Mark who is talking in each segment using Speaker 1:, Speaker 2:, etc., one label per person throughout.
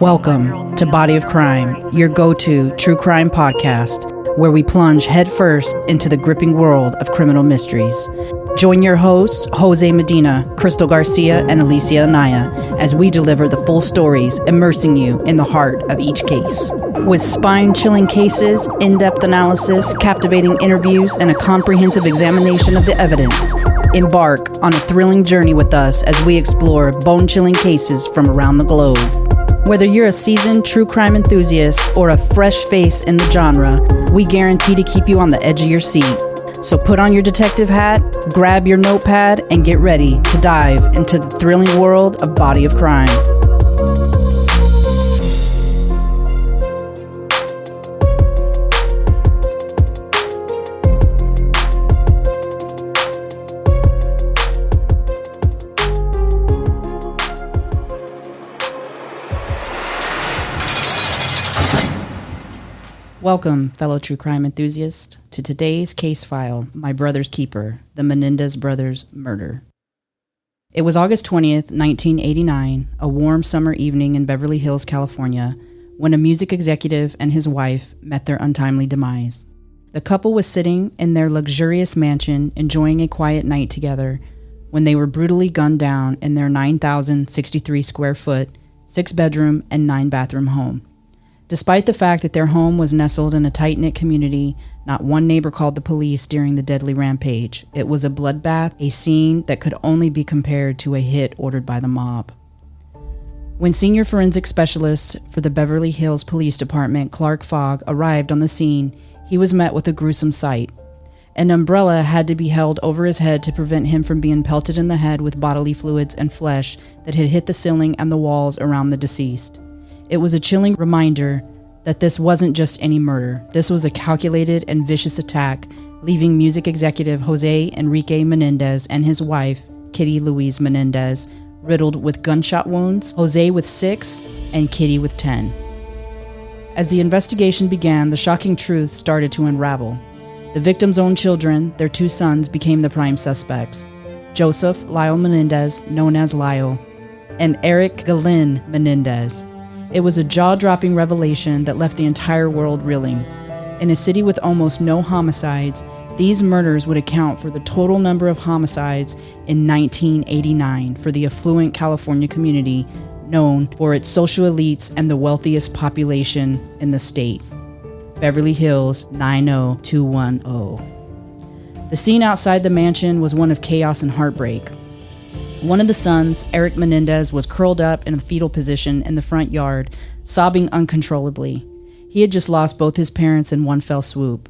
Speaker 1: Welcome to Body of Crime, your go-to true crime podcast, where we plunge headfirst into the gripping world of criminal mysteries. Join your hosts, Jose Medina, Crystal Garcia, and Alicia Anaya, as we deliver the full stories, immersing you in the heart of each case. With spine-chilling cases, in-depth analysis, captivating interviews, and a comprehensive examination of the evidence, embark on a thrilling journey with us as we explore bone-chilling cases from around the globe. Whether you're a seasoned true crime enthusiast or a fresh face in the genre, we guarantee to keep you on the edge of your seat. So put on your detective hat, grab your notepad, and get ready to dive into the thrilling world of Body of Crime. Welcome, fellow true crime enthusiasts, to today's case file, My Brother's Keeper, the Menendez Brothers murder. It was August 20th, 1989, a warm summer evening in Beverly Hills, California, when a music executive and his wife met their untimely demise. The couple was sitting in their luxurious mansion enjoying a quiet night together when they were brutally gunned down in their 9,063 square foot, 6-bedroom, and 9-bathroom home. Despite the fact that their home was nestled in a tight-knit community, not one neighbor called the police during the deadly rampage. It was a bloodbath, a scene that could only be compared to a hit ordered by the mob. When senior forensic specialist for the Beverly Hills Police Department, Fogg, arrived on the scene, he was met with a gruesome sight. An umbrella had to be held over his head to prevent him from being pelted in the head with bodily fluids and flesh that had hit the ceiling and the walls around the deceased. It was a chilling reminder that this wasn't just any murder. This was a calculated and vicious attack, leaving music executive Jose Enriue Menendez and his wife, Kitty Louise Menendez, riddled with gunshot wounds, Jose with 6 and Kitty with 10. As the investigation began, the shocking truth started to unravel. The victim's own children, their 2 sons, became the prime suspects. Joseph Lyle Menendez, known as Lyel, and Erik Galen Menendez. It was a jaw-dropping revelation that left the entire world reeling. In a city with almost no homicides, these murders would account for the total number of homicides in 1989 for the affluent California community known for its social elites and the wealthiest population in the state. Beverly Hills 90210. The scene outside the mansion was one of chaos and heartbreak. One of the sons, Erik Menendez, was curled up in a fetal position in the front yard, sobbing uncontrollably. He had just lost both his parents in one fell swoop.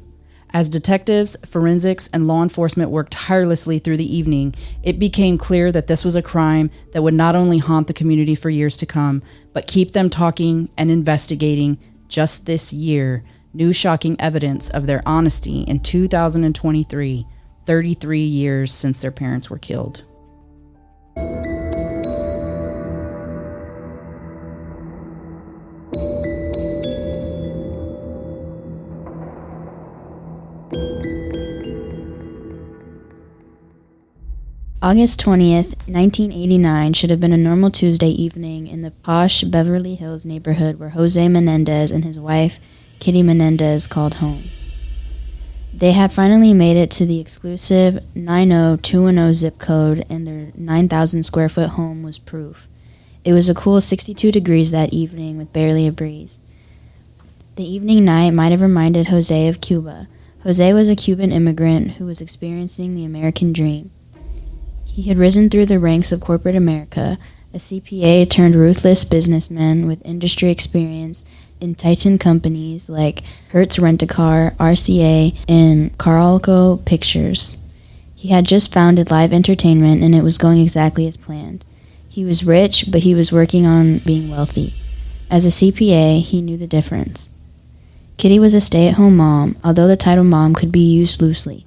Speaker 1: As detectives, forensics, and law enforcement worked tirelessly through the evening, it became clear that this was a crime that would not only haunt the community for years to come, but keep them talking and investigating just this year. New shocking evidence of their honesty in 2023, 33 years since their parents were killed.
Speaker 2: August 20th, 1989 should have been a normal Tuesday evening in the posh Beverly Hills neighborhood where Jose Menendez and his wife, Kitty Menendez, called home. They had finally made it to the exclusive 90210 zip code, and their 9,000 square foot home was proof. It was a cool 62 degrees that evening with barely a breeze. The evening night might have reminded Jose of Cuba. Jose was a Cuban immigrant who was experiencing the American dream. He had risen through the ranks of corporate America, a CPA turned ruthless businessman with industry experience in Titan companies like Hertz Rent-A-Car, RCA, and Carolco Pictures. He had just founded Live Entertainment, and it was going exactly as planned. He was rich, but he was working on being wealthy. As a CPA, he knew the difference. Kitty was a stay-at-home mom, although the title mom could be used loosely.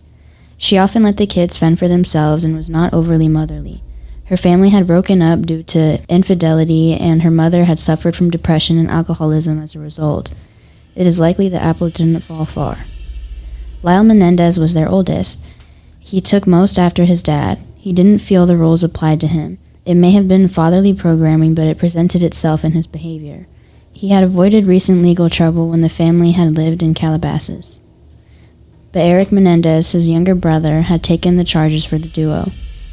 Speaker 2: She often let the kids fend for themselves and was not overly motherly. Her family had broken up due to infidelity, and her mother had suffered from depression and alcoholism as a result. It is likely the apple didn't fall far. Lyle Menendez was their oldest. He took most after his dad. He didn't feel the roles applied to him. It may have been fatherly programming, but it presented itself in his behavior. He had avoided recent legal trouble when the family had lived in Calabasas. But Erik Menendez, his younger brother, had taken the charges for the duo.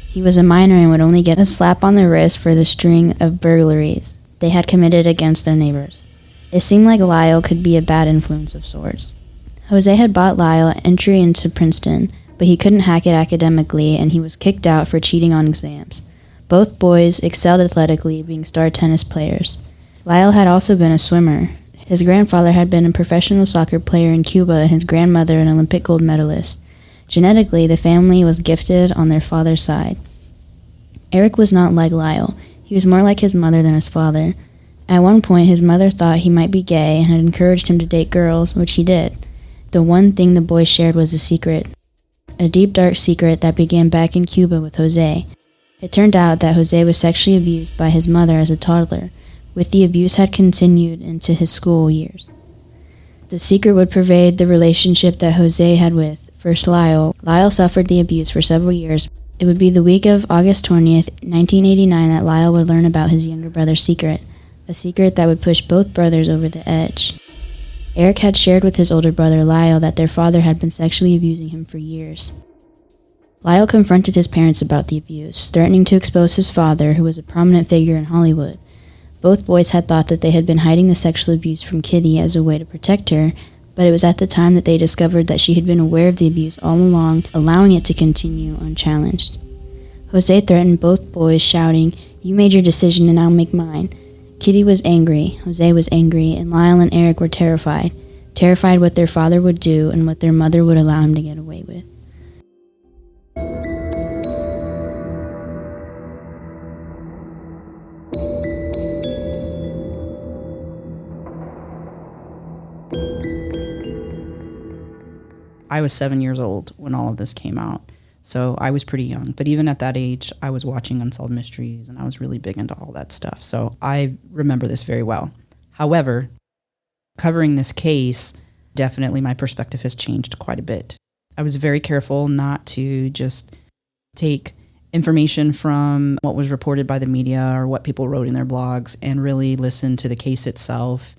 Speaker 2: He was a minor and would only get a slap on the wrist for the string of burglaries they had committed against their neighbors. It seemed like Lyel could be a bad influence of sorts. Jose had bought Lyel entry into Princeton, but he couldn't hack it academically and he was kicked out for cheating on exams. Both boys excelled athletically, being star tennis players. Lyel had also been a swimmer. His grandfather had been a professional soccer player in Cuba and his grandmother an Olympic gold medalist. Genetically, the family was gifted on their father's side. Erik was not like Lyel. He was more like his mother than his father. At one point, his mother thought he might be gay and had encouraged him to date girls, which he did. The one thing the boys shared was a secret. A deep, dark secret that began back in Cuba with Jose. It turned out that Jose was sexually abused by his mother as a toddler, with the abuse had continued into his school years. The secret would pervade the relationship that Jose had with, first Lyel. Lyel suffered the abuse for several years. It would be the week of August 20th, 1989 that Lyel would learn about his younger brother's secret, a secret that would push both brothers over the edge. Erik had shared with his older brother Lyel that their father had been sexually abusing him for years. Lyel confronted his parents about the abuse, threatening to expose his father, who was a prominent figure in Hollywood. Both boys had thought that they had been hiding the sexual abuse from Kitty as a way to protect her, but it was at the time that they discovered that she had been aware of the abuse all along, allowing it to continue unchallenged. Jose threatened both boys, shouting, "You made your decision and I'll make mine." Kitty was angry, Jose was angry, and Lyel and Erik were terrified what their father would do and what their mother would allow him to get away with.
Speaker 1: I was 7 years old when all of this came out, so I was pretty young. But even at that age, I was watching Unsolved Mysteries, and I was really big into all that stuff. So I remember this very well. However, covering this case, definitely my perspective has changed quite a bit. I was very careful not to just take information from what was reported by the media or what people wrote in their blogs and really listen to the case itself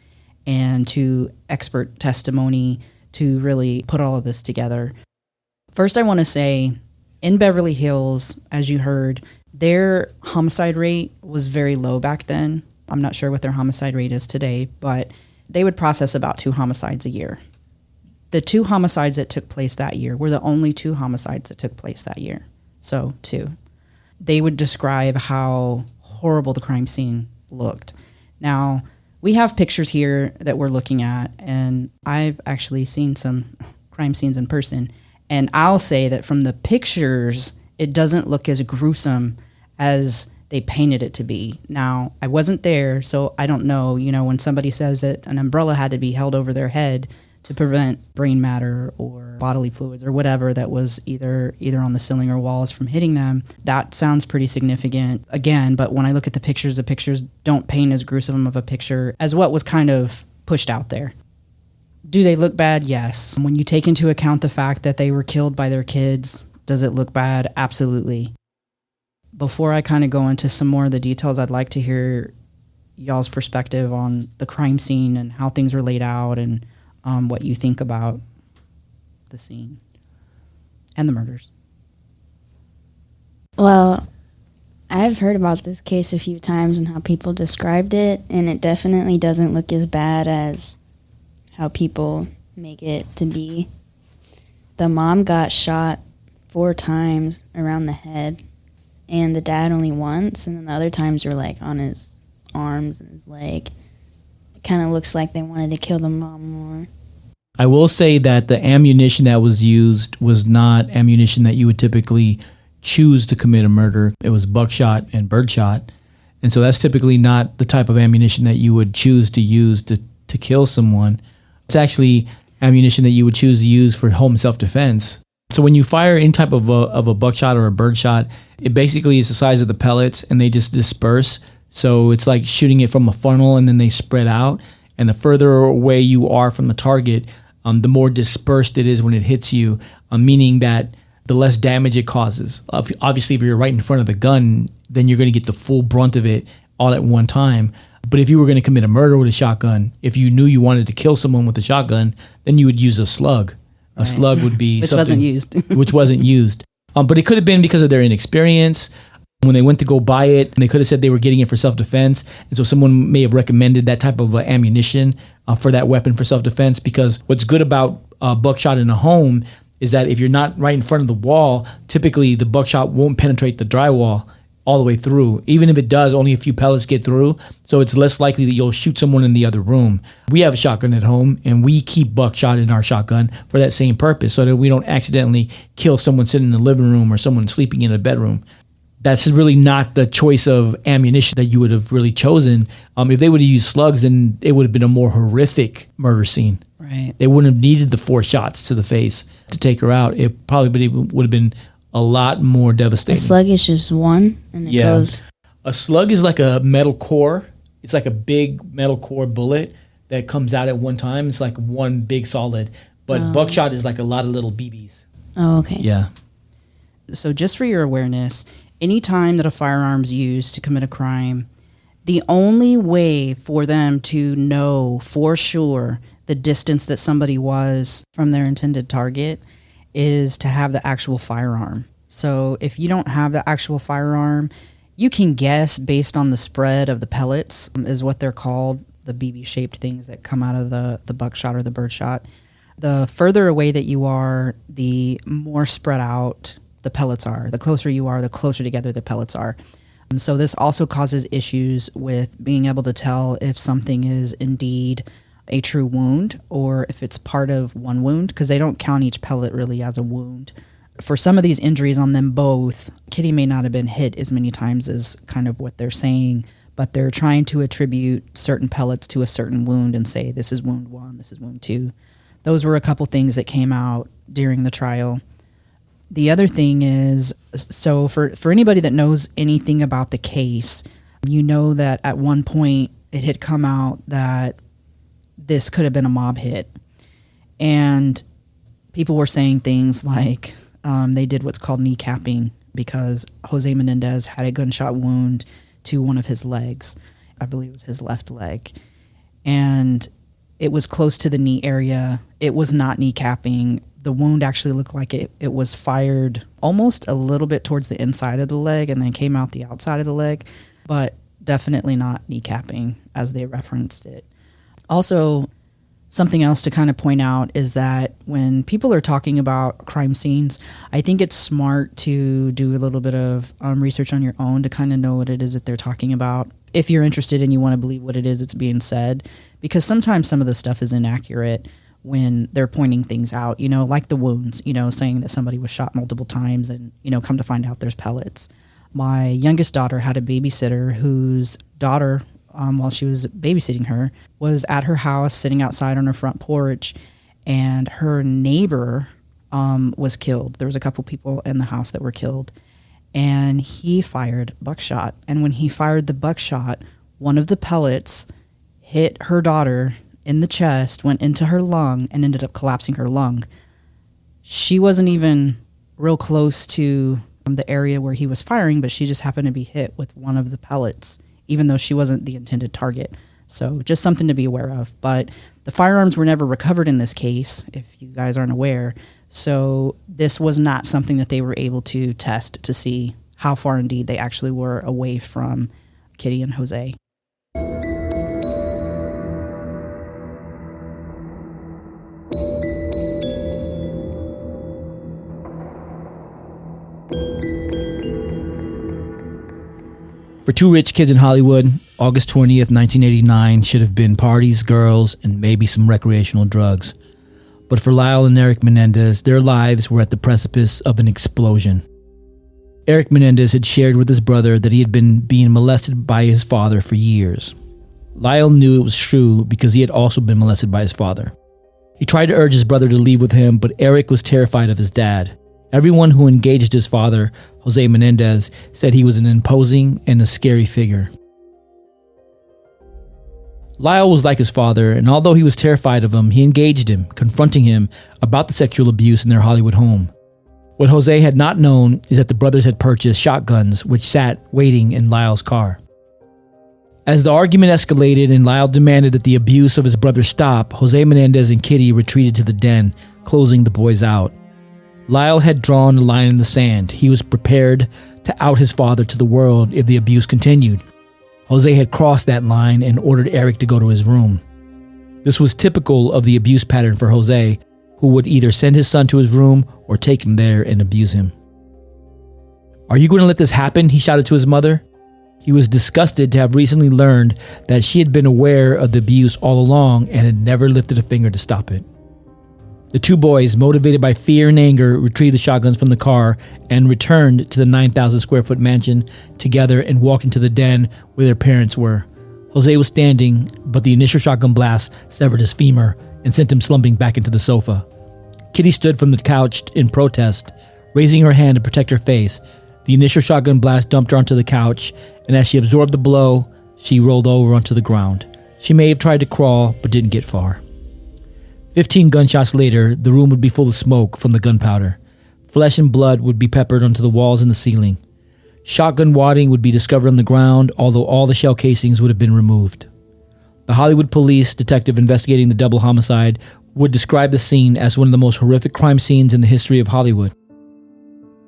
Speaker 1: and to expert testimony to really put all of this together. First, I want to say, in Beverly Hills, as you heard, their homicide rate was very low back then. I'm not sure what their homicide rate is today, but they would process about 2 homicides a year. The 2 homicides that took place that year were the only 2 homicides that took place that year. So, 2. They would describe how horrible the crime scene looked. Now, we have pictures here that we're looking at, and I've actually seen some crime scenes in person. And I'll say that from the pictures, it doesn't look as gruesome as they painted it to be. Now, I wasn't there, so I don't know, when somebody says that an umbrella had to be held over their head to prevent brain matter or bodily fluids or whatever that was either on the ceiling or walls from hitting them, that sounds pretty significant again. But when I look at the pictures don't paint as gruesome of a picture as what was kind of pushed out there. Do they look bad? Yes. When you take into account the fact that they were killed by their kids, does it look bad? Absolutely. Before I kind of go into some more of the details, I'd like to hear y'all's perspective on the crime scene and how things were laid out and what you think about the scene and the murders.
Speaker 2: Well, I've heard about this case a few times and how people described it, and it definitely doesn't look as bad as how people make it to be. The mom got shot 4 times around the head, and the dad only once, and then the other times were like on his arms and his leg. It kind of looks like they wanted to kill the mom more.
Speaker 3: I will say that the ammunition that was used was not ammunition that you would typically choose to commit a murder. It was buckshot and birdshot. And so that's typically not the type of ammunition that you would choose to use to kill someone. It's actually ammunition that you would choose to use for home self-defense. So when you fire any type of a buckshot or a birdshot, it basically is the size of the pellets and they just disperse. So it's like shooting it from a funnel and then they spread out. And the further away you are from the target, the more dispersed it is when it hits you, meaning that the less damage it causes. Obviously, if you're right in front of the gun, then you're going to get the full brunt of it all at one time. But if you were going to commit a murder with a shotgun, if you knew you wanted to kill someone with a shotgun, then you would use a slug. A slug would be
Speaker 1: which
Speaker 3: something
Speaker 1: wasn't used.
Speaker 3: which wasn't used. But it could have been because of their inexperience. When they went to go buy it, they could have said they were getting it for self-defense. And so someone may have recommended that type of ammunition for that weapon for self-defense. Because what's good about buckshot in a home is that if you're not right in front of the wall, typically the buckshot won't penetrate the drywall all the way through. Even if it does, only a few pellets get through. So it's less likely that you'll shoot someone in the other room. We have a shotgun at home, and we keep buckshot in our shotgun for that same purpose, so that we don't accidentally kill someone sitting in the living room or someone sleeping in a bedroom. That's really not the choice of ammunition that you would have really chosen. If they would have used slugs, then it would have been a more horrific murder scene.
Speaker 1: Right.
Speaker 3: They wouldn't have needed the 4 shots to the face to take her out. It probably would have been a lot more devastating.
Speaker 2: A slug is just one, and it goes.
Speaker 3: A slug is like a metal core. It's like a big metal core bullet that comes out at one time. It's like one big solid. But buckshot is like a lot of little BBs.
Speaker 2: Oh, okay.
Speaker 3: Yeah.
Speaker 1: So just for your awareness, any time that a firearm's used to commit a crime, the only way for them to know for sure the distance that somebody was from their intended target is to have the actual firearm. So if you don't have the actual firearm, you can guess based on the spread of the pellets, is what they're called, the BB-shaped things that come out of the buckshot or the birdshot. The further away that you are, the more spread out the pellets are. The closer you are, the closer together the pellets are. So this also causes issues with being able to tell if something is indeed a true wound or if it's part of one wound, because they don't count each pellet really as a wound. For some of these injuries on them both, Kitty may not have been hit as many times as kind of what they're saying, but they're trying to attribute certain pellets to a certain wound and say, this is wound 1, this is wound 2. Those were a couple things that came out during the trial. The other thing is, so for anybody that knows anything about the case, you know that at one point it had come out that this could have been a mob hit. And people were saying things like they did what's called kneecapping because Jose Menendez had a gunshot wound to one of his legs. I believe it was his left leg. And it was close to the knee area. It was not kneecapping. The wound actually looked like it was fired almost a little bit towards the inside of the leg and then came out the outside of the leg, but definitely not kneecapping as they referenced it. Also, something else to kind of point out is that when people are talking about crime scenes, I think it's smart to do a little bit of research on your own to kind of know what it is that they're talking about. If you're interested and you want to believe what it is that's being said, because sometimes some of the stuff is inaccurate when they're pointing things out, like the wounds, saying that somebody was shot multiple times and, come to find out there's pellets. My youngest daughter had a babysitter whose daughter, while she was babysitting her, was at her house sitting outside on her front porch, and her neighbor was killed. There was a couple people in the house that were killed, and he fired buckshot. And when he fired the buckshot, one of the pellets hit her daughter in the chest, went into her lung, and ended up collapsing her lung. She wasn't even real close to the area where he was firing, but she just happened to be hit with one of the pellets, even though she wasn't the intended target. So just something to be aware of. But the firearms were never recovered in this case, if you guys aren't aware. So this was not something that they were able to test to see how far indeed they actually were away from Kitty and Jose.
Speaker 3: For two rich kids in Hollywood, August 20th, 1989 should have been parties, girls, and maybe some recreational drugs. But for Lyle and Erik Menendez, their lives were at the precipice of an explosion. Erik Menendez had shared with his brother that he had been being molested by his father for years. Lyle knew it was true because he had also been molested by his father. He tried to urge his brother to leave with him, but Erik was terrified of his dad. Everyone who engaged his father, Jose Menendez, said he was an imposing and a scary figure. Lyle was like his father, and although he was terrified of him, he engaged him, confronting him about the sexual abuse in their Hollywood home. What Jose had not known is that the brothers had purchased shotguns, which sat waiting in Lyle's car. As the argument escalated and Lyle demanded that the abuse of his brother stop, Jose Menendez and Kitty retreated to the den, closing the boys out. Lyle had drawn a line in the sand. He was prepared to out his father to the world if the abuse continued. Jose had crossed that line and ordered Erik to go to his room. This was typical of the abuse pattern for Jose, who would either send his son to his room or take him there and abuse him. "Are you going to let this happen?" he shouted to his mother. He was disgusted to have recently learned that she had been aware of the abuse all along and had never lifted a finger to stop it. The two boys, motivated by fear and anger, retrieved the shotguns from the car and returned to the 9,000 square foot mansion together and walked into the den where their parents were. Jose was standing, but the initial shotgun blast severed his femur and sent him slumping back into the sofa. Kitty stood from the couch in protest, raising her hand to protect her face. The initial shotgun blast dumped her onto the couch, and as she absorbed the blow, she rolled over onto the ground. She may have tried to crawl, but didn't get far. 15 gunshots later, the room would be full of smoke from the gunpowder. Flesh and blood would be peppered onto the walls and the ceiling. Shotgun wadding would be discovered on the ground, although all the shell casings would have been removed. The Hollywood police detective investigating the double homicide would describe the scene as one of the most horrific crime scenes in the history of Hollywood.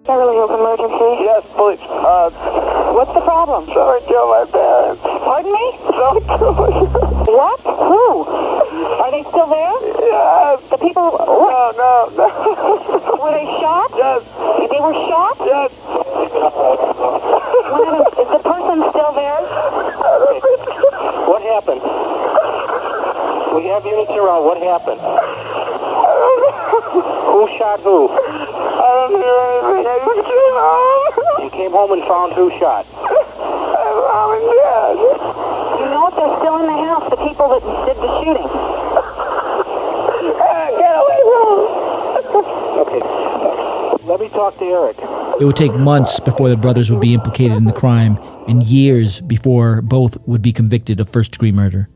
Speaker 4: Beverly Hills emergency?
Speaker 5: Yes, police.
Speaker 4: What's the problem?
Speaker 5: Someone killed my parents.
Speaker 4: Pardon me?
Speaker 5: Someone killed my parents.
Speaker 4: What? Who? Are they still there?
Speaker 5: Yes.
Speaker 4: The people...
Speaker 5: No.
Speaker 4: Were they shot?
Speaker 5: Yes.
Speaker 4: They were shot?
Speaker 5: Yes.
Speaker 4: Is the person still there?
Speaker 6: What happened? We have units around. What happened? Who shot who?
Speaker 5: I don't hear anything. I just came home.
Speaker 6: You came home and found who shot?
Speaker 5: Mom and Dad.
Speaker 4: You know if they're still in the house, the people that did the shooting.
Speaker 5: Get away from me.
Speaker 6: Okay. Let me talk to Erik.
Speaker 3: It would take months before the brothers would be implicated in the crime, and years before both would be convicted of first-degree murder.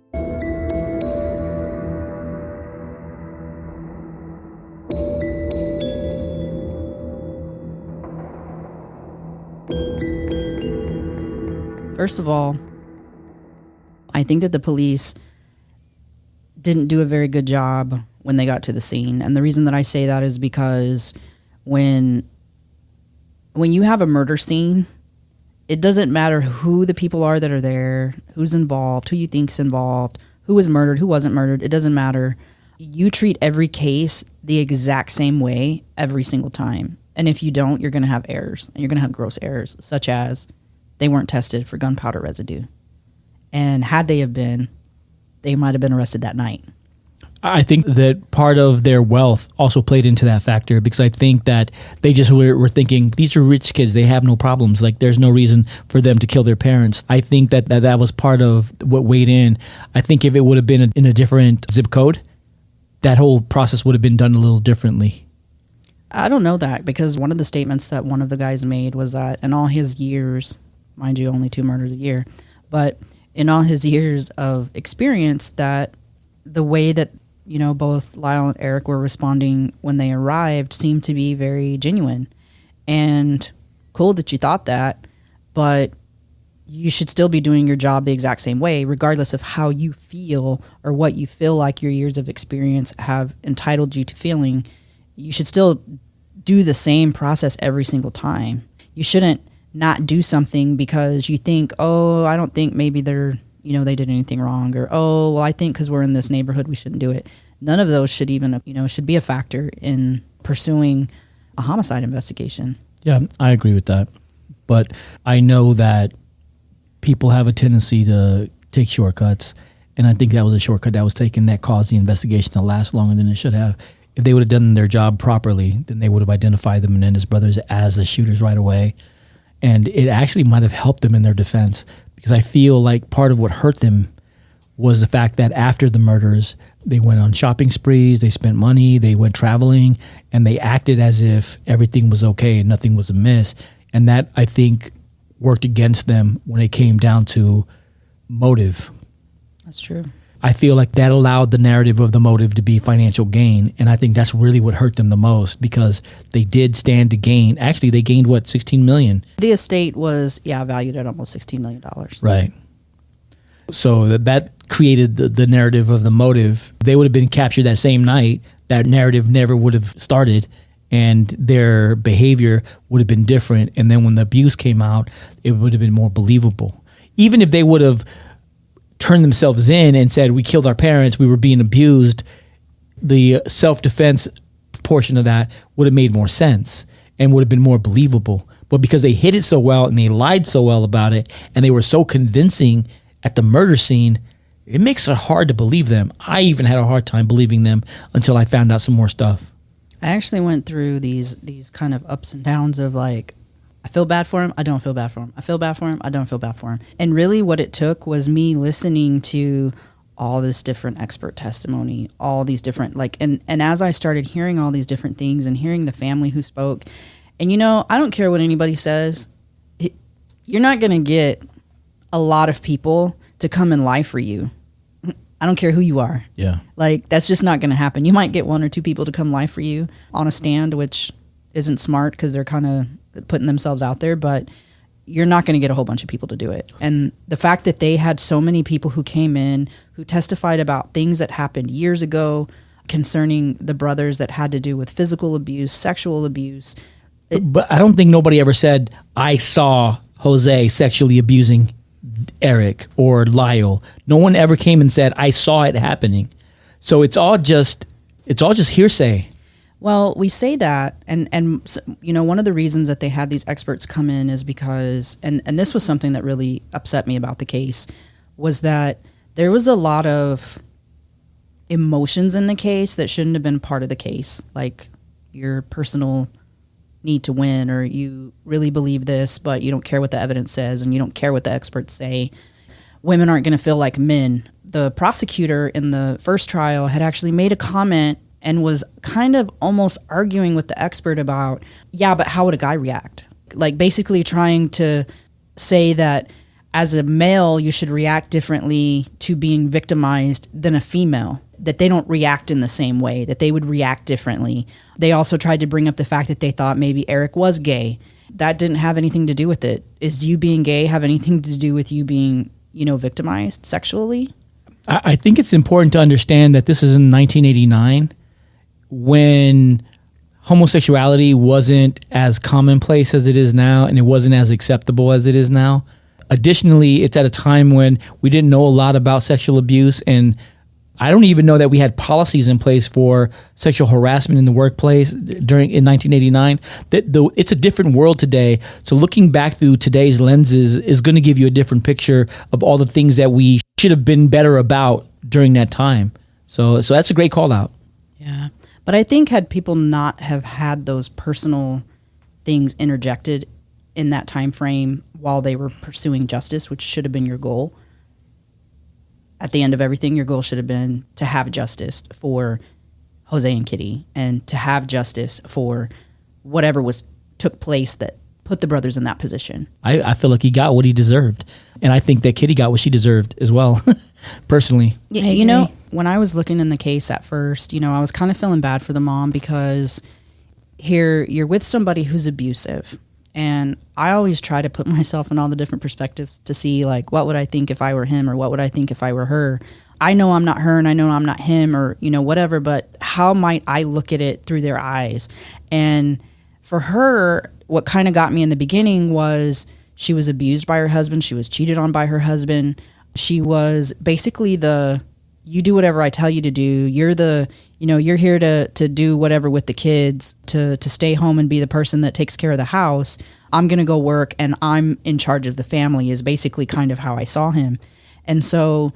Speaker 1: First of all, I think that the police didn't do a very good job when they got to the scene. And the reason that I say that is because when you have a murder scene, it doesn't matter who the people are that are there, who's involved, who you think's involved, who was murdered, who wasn't murdered. It doesn't matter. You treat every case the exact same way every single time. And if you don't, you're going to have errors. And you're going to have gross errors, such as they weren't tested for gunpowder residue. And had they have been, they might have been arrested that night.
Speaker 3: I think that part of their wealth also played into that factor, because I think that they just were thinking, these are rich kids, they have no problems. Like, there's no reason for them to kill their parents. I think that was part of what weighed in. I think if it would have been in a different zip code, that whole process would have been done a little differently.
Speaker 1: I don't know that, because one of the statements that one of the guys made was that in all his years, mind you, only 2 murders a year, but in all his years of experience, that the way that, you know, both Lyle and Erik were responding when they arrived seemed to be very genuine. And cool that you thought that, but you should still be doing your job the exact same way, regardless of how you feel or what you feel like your years of experience have entitled you to feeling. You should still do the same process every single time. You shouldn't not do something because you think, oh, I don't think maybe they did anything wrong, or, oh, well, I think because we're in this neighborhood, we shouldn't do it. None of those should even, should be a factor in pursuing a homicide investigation.
Speaker 3: Yeah, I agree with that. But I know that people have a tendency to take shortcuts, and I think that was a shortcut that was taken that caused the investigation to last longer than it should have. If they would have done their job properly, then they would have identified the Menendez brothers as the shooters right away. And it actually might have helped them in their defense, because I feel like part of what hurt them was the fact that after the murders, they went on shopping sprees, they spent money, they went traveling, and they acted as if everything was okay and nothing was amiss. And that, I think, worked against them when it came down to motive.
Speaker 1: That's true.
Speaker 3: I feel like that allowed the narrative of the motive to be financial gain. And I think that's really what hurt them the most, because they did stand to gain. Actually, they gained, $16 million?
Speaker 1: The estate was, valued at almost $16 million.
Speaker 3: Right. So that created the narrative of the motive. They would have been captured that same night. That narrative never would have started, and their behavior would have been different. And then when the abuse came out, it would have been more believable. Even if they would have turned themselves in and said, we killed our parents, we were being abused, the self-defense portion of that would have made more sense and would have been more believable. But because they hid it so well and they lied so well about it and they were so convincing at the murder scene, it makes it hard to believe them. I even had a hard time believing them until I found out some more stuff.
Speaker 1: I actually went through these kind of ups and downs of like, I feel bad for him, I don't feel bad for him. I feel bad for him, I don't feel bad for him. And really what it took was me listening to all this different expert testimony, all these different, like, and as I started hearing all these different things and hearing the family who spoke, and I don't care what anybody says, you're not going to get a lot of people to come and lie for you. I don't care who you are.
Speaker 3: Yeah.
Speaker 1: Like, that's just not going to happen. You might get one or two people to come lie for you on a stand, which isn't smart because they're kind of putting themselves out there, but you're not going to get a whole bunch of people to do it. And the fact that they had so many people who came in who testified about things that happened years ago concerning the brothers that had to do with physical abuse, sexual abuse.
Speaker 3: But I don't think nobody ever said, I saw Jose sexually abusing Erik or Lyel. No one ever came and said, I saw it happening. So it's all just hearsay.
Speaker 1: Well, we say that, and one of the reasons that they had these experts come in is because, and this was something that really upset me about the case, was that there was a lot of emotions in the case that shouldn't have been part of the case, like your personal need to win, or you really believe this, but you don't care what the evidence says, and you don't care what the experts say. Women aren't going to feel like men. The prosecutor in the first trial had actually made a comment and was kind of almost arguing with the expert about, yeah, but how would a guy react? Like basically trying to say that as a male, you should react differently to being victimized than a female, that they don't react in the same way, that they would react differently. They also tried to bring up the fact that they thought maybe Erik was gay. That didn't have anything to do with it. Is you being gay have anything to do with you being, victimized sexually?
Speaker 3: I think it's important to understand that this is in 1989 when homosexuality wasn't as commonplace as it is now, and it wasn't as acceptable as it is now. Additionally, it's at a time when we didn't know a lot about sexual abuse, and I don't even know that we had policies in place for sexual harassment in the workplace in 1989. It's a different world today. So looking back through today's lenses is going to give you a different picture of all the things that we should have been better about during that time. So that's a great call out.
Speaker 1: Yeah. But I think had people not have had those personal things interjected in that time frame while they were pursuing justice, which should have been your goal, at the end of everything, your goal should have been to have justice for Jose and Kitty, and to have justice for whatever took place that put the brothers in that position.
Speaker 3: I feel like he got what he deserved. And I think that Kitty got what she deserved as well, personally.
Speaker 1: When I was looking in the case at first, I was kind of feeling bad for the mom because here you're with somebody who's abusive. And I always try to put myself in all the different perspectives to see, like, what would I think if I were him, or what would I think if I were her? I know I'm not her, and I know I'm not him, or, whatever, but how might I look at it through their eyes? And for her, what kind of got me in the beginning was she was abused by her husband. She was cheated on by her husband. She was basically you do whatever I tell you to do. You're you're here to do whatever with the kids, to stay home and be the person that takes care of the house. I'm going to go work and I'm in charge of the family is basically kind of how I saw him. And so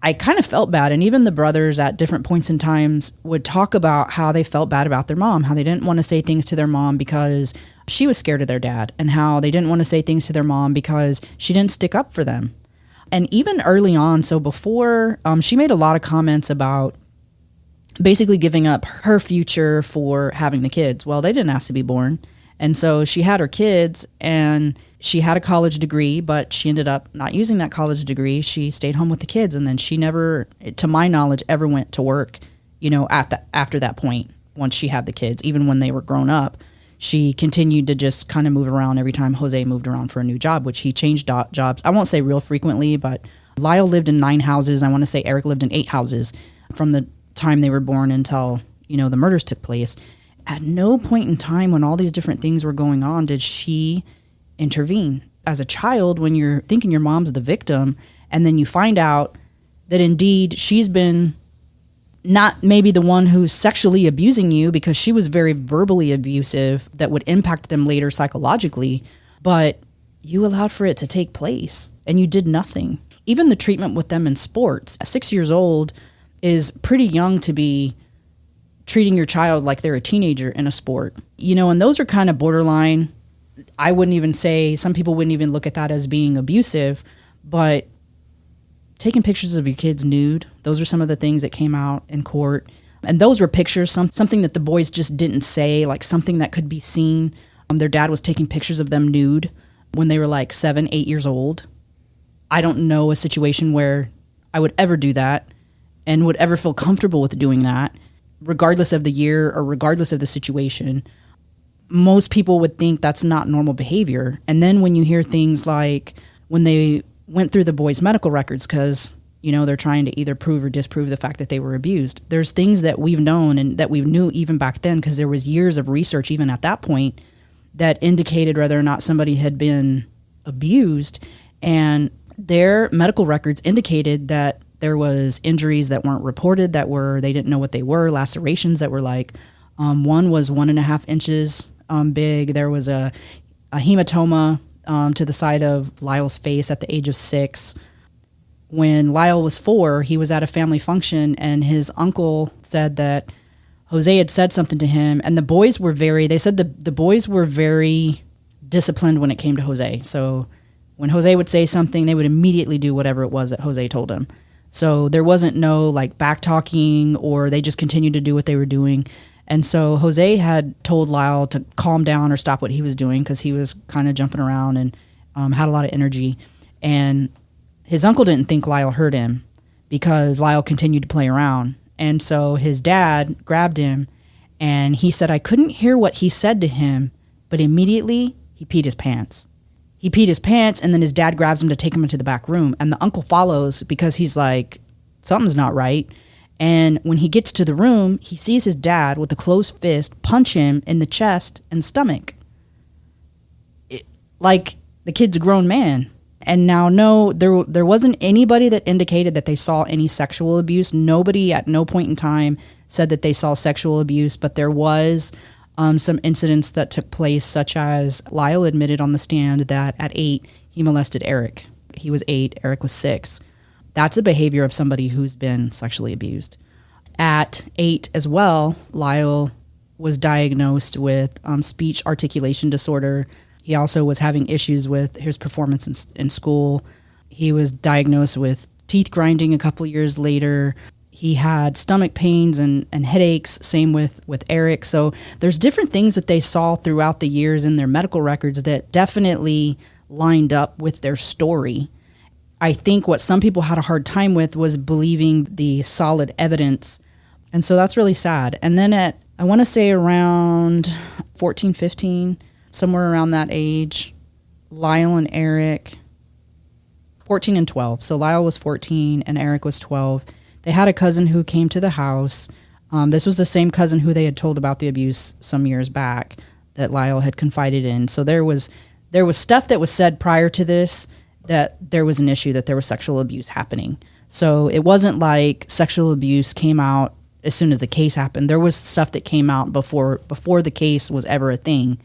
Speaker 1: I kind of felt bad. And even the brothers at different points in times would talk about how they felt bad about their mom, how they didn't want to say things to their mom because she was scared of their dad, and how they didn't want to say things to their mom because she didn't stick up for them. And even early on, so before, she made a lot of comments about basically giving up her future for having the kids. Well, they didn't ask to be born. And so she had her kids, and she had a college degree, but she ended up not using that college degree. She stayed home with the kids, and then she never, to my knowledge, ever went to work, after that point, once she had the kids, even when they were grown up. She continued to just kind of move around every time Jose moved around for a new job, which he changed jobs. I won't say real frequently, but Lyle lived in 9 houses. I want to say Erik lived in 8 houses from the time they were born until, the murders took place. At no point in time when all these different things were going on did she intervene. As a child, when you're thinking your mom's the victim, and then you find out that indeed she's been not maybe the one who's sexually abusing you, because she was very verbally abusive that would impact them later psychologically, but you allowed for it to take place and you did nothing. Even the treatment with them in sports, 6 years old is pretty young to be treating your child like they're a teenager in a sport. And those are kind of borderline. I wouldn't even say, some people wouldn't even look at that as being abusive, but taking pictures of your kids nude, those are some of the things that came out in court. And those were pictures, something that the boys just didn't say, like something that could be seen. Their dad was taking pictures of them nude when they were like 7, 8 years old. I don't know a situation where I would ever do that and would ever feel comfortable with doing that, regardless of the year or regardless of the situation. Most people would think that's not normal behavior. And then when you hear things like when they went through the boys' medical records, because, they're trying to either prove or disprove the fact that they were abused. There's things that we've known and that we knew even back then, because there was years of research even at that point that indicated whether or not somebody had been abused. And their medical records indicated that there was injuries that weren't reported, they didn't know what they were, lacerations that were like, one was 1.5 inches big. There was a hematoma to the side of Lyle's face at the age of 6. When Lyle was 4, he was at a family function, and his uncle said that Jose had said something to him, and the boys were very disciplined when it came to Jose. So when Jose would say something, they would immediately do whatever it was that Jose told him. So there wasn't no like back talking, or they just continued to do what they were doing. And so Jose had told Lyle to calm down or stop what he was doing, because he was kind of jumping around and had a lot of energy. And his uncle didn't think Lyle hurt him because Lyle continued to play around. And so his dad grabbed him, and he said, I couldn't hear what he said to him, but immediately he peed his pants. He peed his pants, and then his dad grabs him to take him into the back room. And the uncle follows because he's like, something's not right. And when he gets to the room, he sees his dad with a closed fist punch him in the chest and stomach. Like the kid's a grown man. And now, no, there wasn't anybody that indicated that they saw any sexual abuse. Nobody at no point in time said that they saw sexual abuse, but there was some incidents that took place, such as Lyel admitted on the stand that at 8, he molested Erik. He was 8, Erik was 6. That's a behavior of somebody who's been sexually abused. At 8 as well, Lyel was diagnosed with speech articulation disorder. He also was having issues with his performance in school. He was diagnosed with teeth grinding a couple years later. He had stomach pains and headaches, same with Erik. So there's different things that they saw throughout the years in their medical records that definitely lined up with their story. I think what some people had a hard time with was believing the solid evidence. And so that's really sad. And then at, I want to say around 14, 15, somewhere around that age, Lyel and Erik, 14 and 12. So Lyel was 14 and Erik was 12. They had a cousin who came to the house. This was the same cousin who they had told about the abuse some years back that Lyel had confided in. So there was stuff that was said prior to this that there was an issue, that there was sexual abuse happening. So it wasn't like sexual abuse came out as soon as the case happened. There was stuff that came out before the case was ever a thing.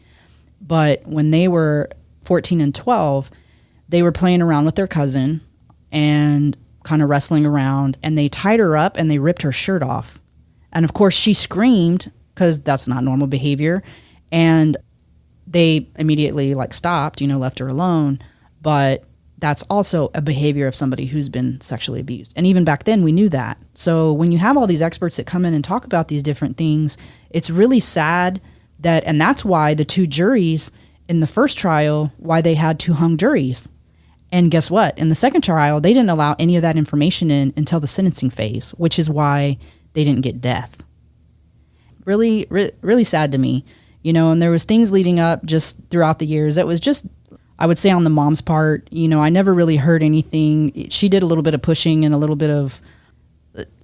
Speaker 1: But when they were 14 and 12, they were playing around with their cousin and kind of wrestling around, and they tied her up and they ripped her shirt off. And of course she screamed, because that's not normal behavior. And they immediately stopped, left her alone. But that's also a behavior of somebody who's been sexually abused. And even back then we knew that. So when you have all these experts that come in and talk about these different things, it's really sad that, and that's why the 2 juries in the first trial, why they had 2 hung juries. And guess what? In the second trial, they didn't allow any of that information in until the sentencing phase, which is why they didn't get death. Really sad to me, and there was things leading up just throughout the years. It was just, I would say on the mom's part, I never really heard anything. She did a little bit of pushing and a little bit of,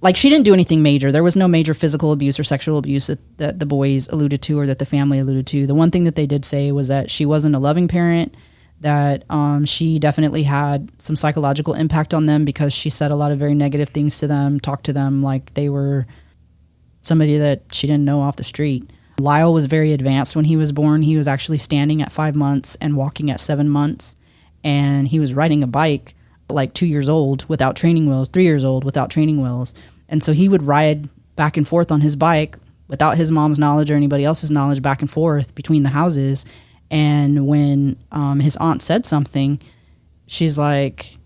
Speaker 1: like, she didn't do anything major. There was no major physical abuse or sexual abuse that the boys alluded to or that the family alluded to. The one thing that they did say was that she wasn't a loving parent, that she definitely had some psychological impact on them because she said a lot of very negative things to them, talked to them like they were somebody that she didn't know off the street. Lyel was very advanced when he was born. He was actually standing at 5 months and walking at 7 months. And he was riding a bike like 2 years old without training wheels, 3 years old without training wheels. And so he would ride back and forth on his bike without his mom's knowledge or anybody else's knowledge back and forth between the houses. And when his aunt said something, she's like,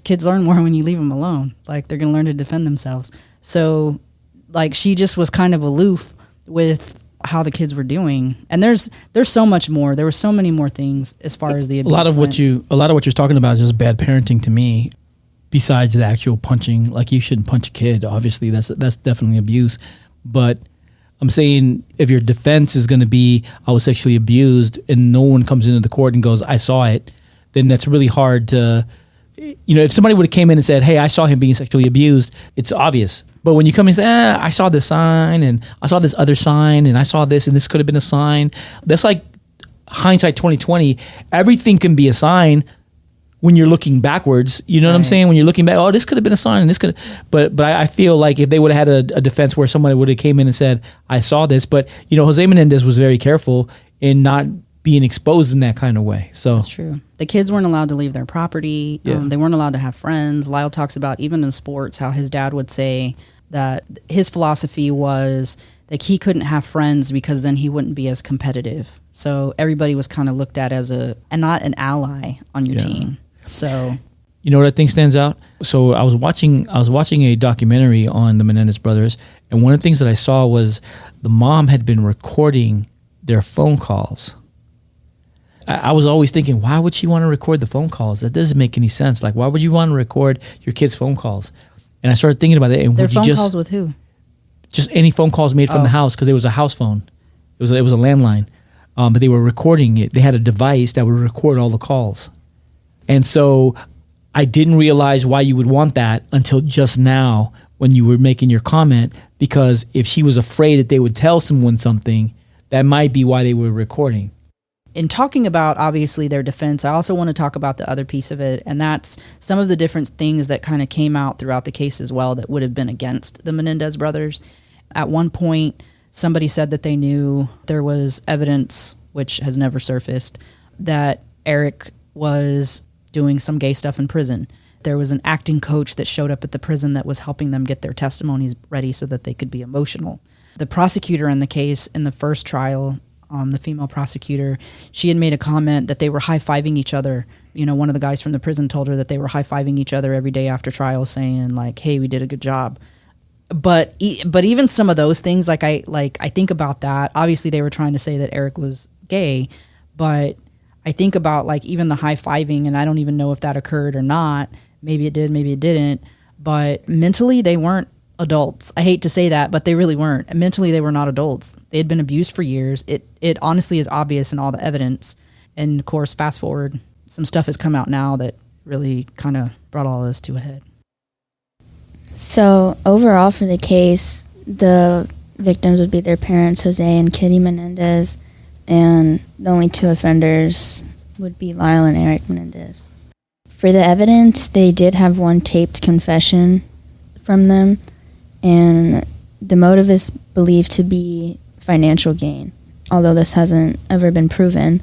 Speaker 1: kids learn more when you leave them alone. Like, they're going to learn to defend themselves. So, like, she just was kind of aloof with how the kids were doing. And there's so much more. There were so many more things as far as the abuse
Speaker 3: a lot of what you're talking about is just bad parenting to me. Besides the actual punching, like, you shouldn't punch a kid. Obviously, that's definitely abuse. But I'm saying if your defense is going to be, I was sexually abused, and no one comes into the court and goes, I saw it, then that's really hard to, if somebody would have came in and said, hey, I saw him being sexually abused, it's obvious. But when you come in and say, I saw this sign, and I saw this other sign, and I saw this, and this could have been a sign. That's like hindsight 2020. Everything can be a sign when you're looking backwards. You know what I'm saying? When you're looking back, oh, this could have been a sign, and this could. But I feel like if they would have had a defense where somebody would have came in and said, I saw this. But Jose Menendez was very careful in not being exposed in that kind of way. So
Speaker 1: that's true. The kids weren't allowed to leave their property.
Speaker 3: Yeah.
Speaker 1: They weren't allowed to have friends. Lyle talks about, even in sports, how his dad would say that his philosophy was that he couldn't have friends because then he wouldn't be as competitive. So everybody was kind of looked at as not an ally on your team. So,
Speaker 3: you know what I think stands out? So I was watching a documentary on the Menendez brothers, and one of the things that I saw was the mom had been recording their phone calls. I was always thinking, why would she want to record the phone calls? That doesn't make any sense. Like, why would you want to record your kids' phone calls? And I started thinking about it. And
Speaker 1: their phone calls with who?
Speaker 3: Just any phone calls made from the house, because it was a house phone. It was a landline, but they were recording it. They had a device that would record all the calls. And so I didn't realize why you would want that until just now when you were making your comment, because if she was afraid that they would tell someone something, that might be why they were recording.
Speaker 1: In talking about, obviously, their defense, I also want to talk about the other piece of it, and that's some of the different things that kind of came out throughout the case as well that would have been against the Menendez brothers. At one point, somebody said that they knew there was evidence, which has never surfaced, that Erik was doing some gay stuff in prison. There was an acting coach that showed up at the prison that was helping them get their testimonies ready so that they could be emotional. The prosecutor in the case, in the first trial, the female prosecutor, she had made a comment that they were high-fiving each other. One of the guys from the prison told her that they were high-fiving each other every day after trial, saying like, hey, we did a good job. But even some of those things, I think about that. Obviously, they were trying to say that Erik was gay, but I think about like even the high-fiving, and I don't even know if that occurred or not. Maybe it did, maybe it didn't. But mentally, they weren't adults. I hate to say that, but they really weren't. Mentally, they were not adults. They had been abused for years. It honestly is obvious in all the evidence. And of course, fast forward, some stuff has come out now that really kind of brought all this to a head.
Speaker 2: So overall for the case, the victims would be their parents, Jose and Kitty Menendez, and the only two offenders would be Lyle and Erik Menendez. For the evidence, they did have one taped confession from them, and the motive is believed to be financial gain, although this hasn't ever been proven.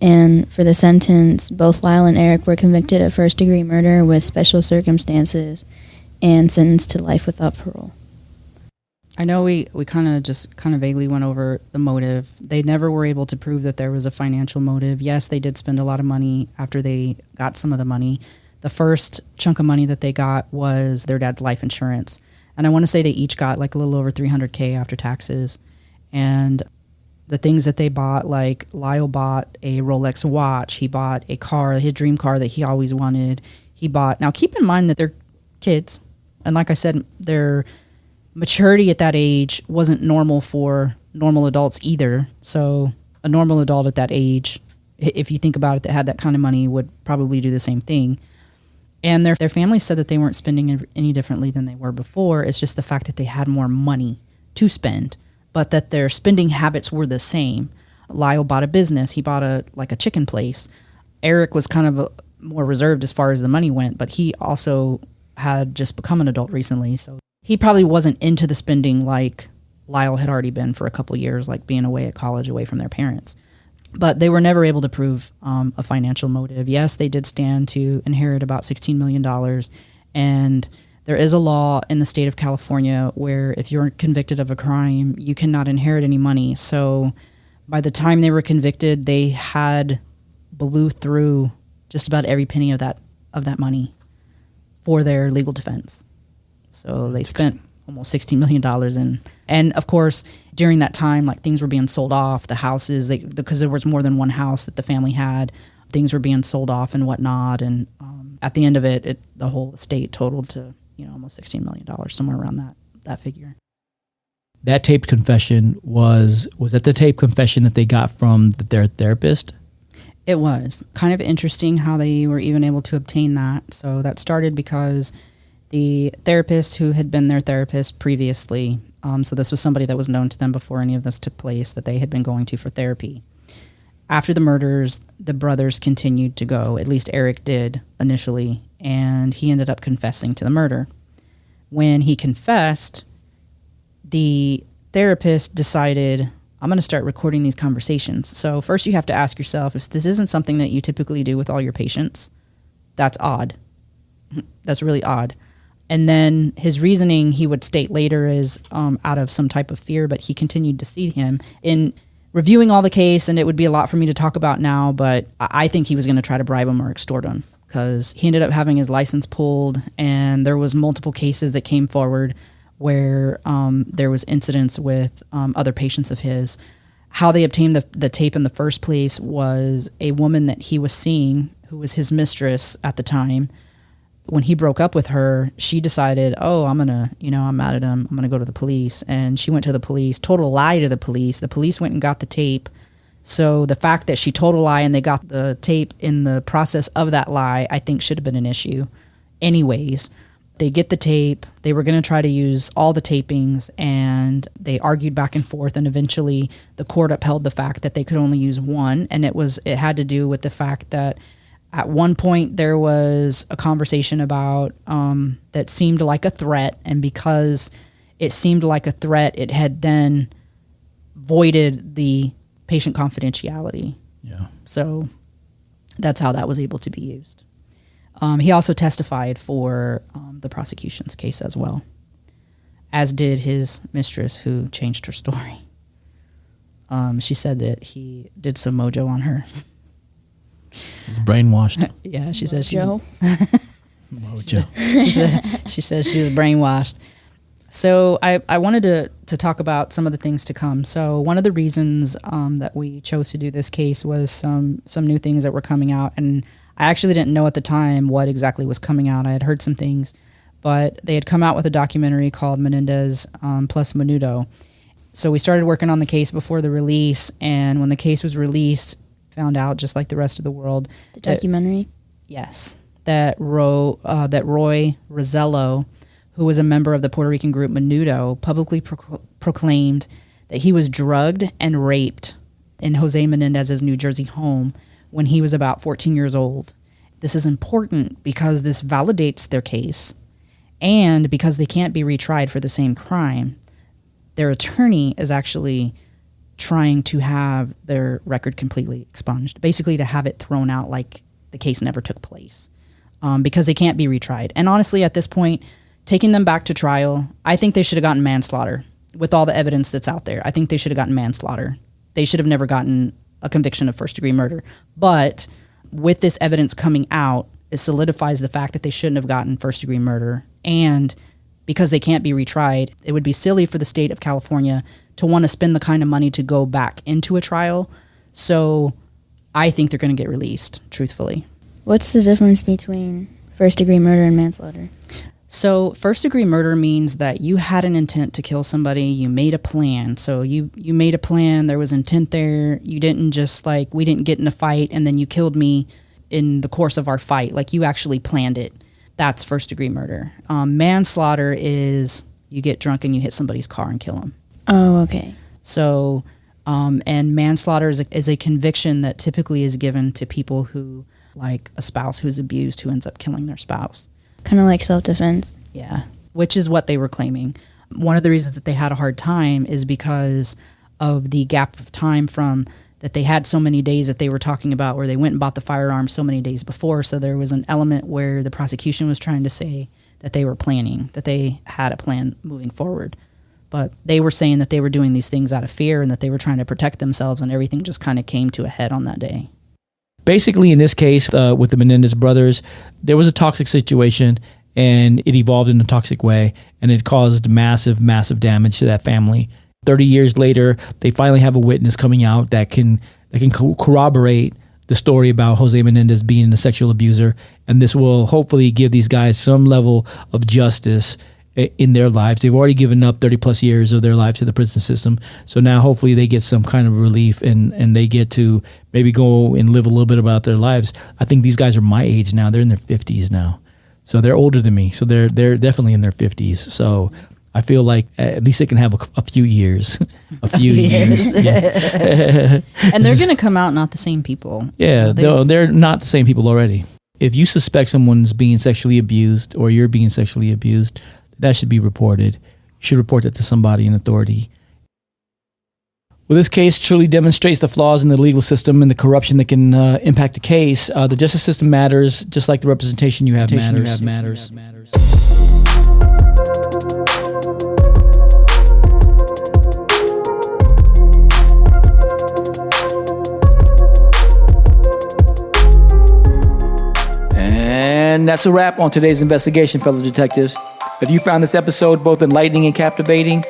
Speaker 2: And for the sentence, both Lyle and Erik were convicted of first-degree murder with special circumstances and sentenced to life without parole.
Speaker 1: I know we kind of vaguely went over the motive. They never were able to prove that there was a financial motive. Yes, they did spend a lot of money after they got some of the money. The first chunk of money that they got was their dad's life insurance. And I want to say they each got like a little over $300K after taxes. And the things that they bought, like Lyle bought a Rolex watch. He bought a car, his dream car that he always wanted. Now keep in mind that they're kids. And like I said, their maturity at that age wasn't normal for normal adults either. So a normal adult at that age if you think about it, that had that kind of money would probably do the same thing. And their family said that they weren't spending any differently than they were before. It's just the fact that they had more money to spend, but that their spending habits were the same. Lyle bought a business. He bought a chicken place. Erik was kind of more reserved as far as the money went, but he also had just become an adult recently. So he probably wasn't into the spending like Lyel had already been for a couple years, like being away at college, away from their parents. But they were never able to prove a financial motive. Yes, they did stand to inherit about $16 million. And there is a law in the state of California where if you're convicted of a crime, you cannot inherit any money. So by the time they were convicted, they had blew through just about every penny of that money for their legal defense. So they spent almost $16 million in. And of course, during that time, like things were being sold off, the houses, because there was more than one house that the family had, things were being sold off and whatnot. And at the end of it, the whole estate totaled to, almost $16 million, somewhere around that figure.
Speaker 3: That taped confession was that the taped confession that they got from their therapist?
Speaker 1: It was kind of interesting how they were even able to obtain that. So that started because the therapist who had been their therapist previously, so this was somebody that was known to them before any of this took place, that they had been going to for therapy. After the murders, the brothers continued to go, at least Erik did initially, and he ended up confessing to the murder. When he confessed, the therapist decided, I'm going to start recording these conversations. So first you have to ask yourself, if this isn't something that you typically do with all your patients, that's odd. That's really odd. And then his reasoning, he would state later, is out of some type of fear, but he continued to see him in reviewing all the case, and it would be a lot for me to talk about now, but I think he was going to try to bribe him or extort him, because he ended up having his license pulled, and there was multiple cases that came forward where there was incidents with other patients of his. How they obtained the tape in the first place was a woman that he was seeing, who was his mistress at the time. When he broke up with her, she decided, I'm mad at him, I'm going to go to the police. And she went to the police, told a lie to the police. The police went and got the tape. So the fact that she told a lie and they got the tape in the process of that lie, I think should have been an issue. Anyways, they get the tape. They were going to try to use all the tapings, and they argued back and forth. And eventually the court upheld the fact that they could only use one. And it had to do with the fact that at one point there was a conversation about that seemed like a threat. And because it seemed like a threat, it had then voided the patient confidentiality.
Speaker 3: Yeah.
Speaker 1: So that's how that was able to be used. He also testified for the prosecution's case as well, as did his mistress, who changed her story. She said that he did some mojo on her.
Speaker 3: He's brainwashed.
Speaker 1: Yeah, she said
Speaker 2: Mojo.
Speaker 3: Mojo.
Speaker 1: she says she was brainwashed. So I wanted to talk about some of the things to come. So one of the reasons that we chose to do this case was some new things that were coming out, and I actually didn't know at the time what exactly was coming out. I had heard some things, but they had come out with a documentary called Menendez plus Menudo. So we started working on the case before the release, and when the case was released, found out, just like the rest of the world,
Speaker 2: The documentary?
Speaker 1: Yes. That Roy Rosello, who was a member of the Puerto Rican group Menudo, publicly proclaimed that he was drugged and raped in Jose Menendez's New Jersey home when he was about 14 years old. This is important because this validates their case, and because they can't be retried for the same crime. Their attorney is actually trying to have their record completely expunged, basically to have it thrown out like the case never took place, because they can't be retried. And honestly, at this point, taking them back to trial, I think they should have gotten manslaughter with all the evidence that's out there. I think they should have gotten manslaughter. They should have never gotten a conviction of first-degree murder. But with this evidence coming out, it solidifies the fact that they shouldn't have gotten first-degree murder. And because they can't be retried, it would be silly for the state of California to want to spend the kind of money to go back into a trial. So I think they're going to get released, truthfully.
Speaker 2: What's the difference between first-degree murder and manslaughter?
Speaker 1: So first-degree murder means that you had an intent to kill somebody. You made a plan. So you made a plan. There was intent there. You didn't just we didn't get in a fight and then you killed me in the course of our fight. Like you actually planned it. That's first-degree murder. Manslaughter is you get drunk and you hit somebody's car and kill them.
Speaker 2: Oh, okay.
Speaker 1: So, and manslaughter is a conviction that typically is given to people who, like a spouse who's abused who ends up killing their spouse.
Speaker 2: Kind of like self-defense.
Speaker 1: Yeah, which is what they were claiming. One of the reasons that they had a hard time is because of the gap of time from that they had so many days that they were talking about where they went and bought the firearm so many days before. So there was an element where the prosecution was trying to say that they were planning, that they had a plan moving forward. But they were saying that they were doing these things out of fear and that they were trying to protect themselves, and everything just kind of came to a head on that day.
Speaker 3: Basically, in this case, with the Menendez brothers, there was a toxic situation, and it evolved in a toxic way, and it caused massive, massive damage to that family. 30 years later, they finally have a witness coming out that can corroborate the story about Jose Menendez being a sexual abuser, and this will hopefully give these guys some level of justice in their lives. They've already given up 30 plus years of their life to the prison system. So now hopefully they get some kind of relief and they get to maybe go and live a little bit about their lives. I think these guys are my age now. They're in their 50s now. So they're older than me. So they're definitely in their 50s. So I feel like at least they can have a few years. A few years. Yeah.
Speaker 1: And they're going to come out not the same people.
Speaker 3: Yeah, they're not the same people already. If you suspect someone's being sexually abused or you're being sexually abused, that should be reported. You should report that to somebody in authority. Well, this case truly demonstrates the flaws in the legal system and the corruption that can impact the case. The justice system matters, just like the representation you have matters. And that's a wrap on today's investigation, fellow detectives. If you found this episode both enlightening and captivating,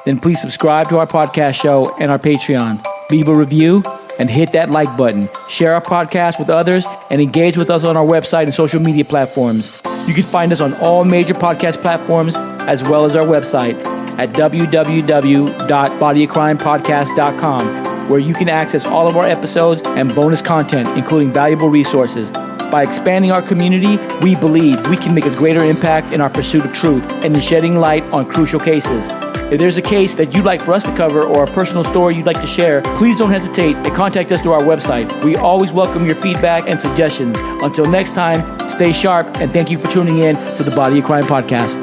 Speaker 3: then please subscribe to our podcast show and our Patreon. Leave a review and hit that like button. Share our podcast with others and engage with us on our website and social media platforms. You can find us on all major podcast platforms as well as our website at www.bodyofcrimepodcast.com, where you can access all of our episodes and bonus content, including valuable resources. By expanding our community, we believe we can make a greater impact in our pursuit of truth and in shedding light on crucial cases. If there's a case that you'd like for us to cover or a personal story you'd like to share, please don't hesitate and contact us through our website. We always welcome your feedback and suggestions. Until next time, stay sharp and thank you for tuning in to the Body of Crime podcast.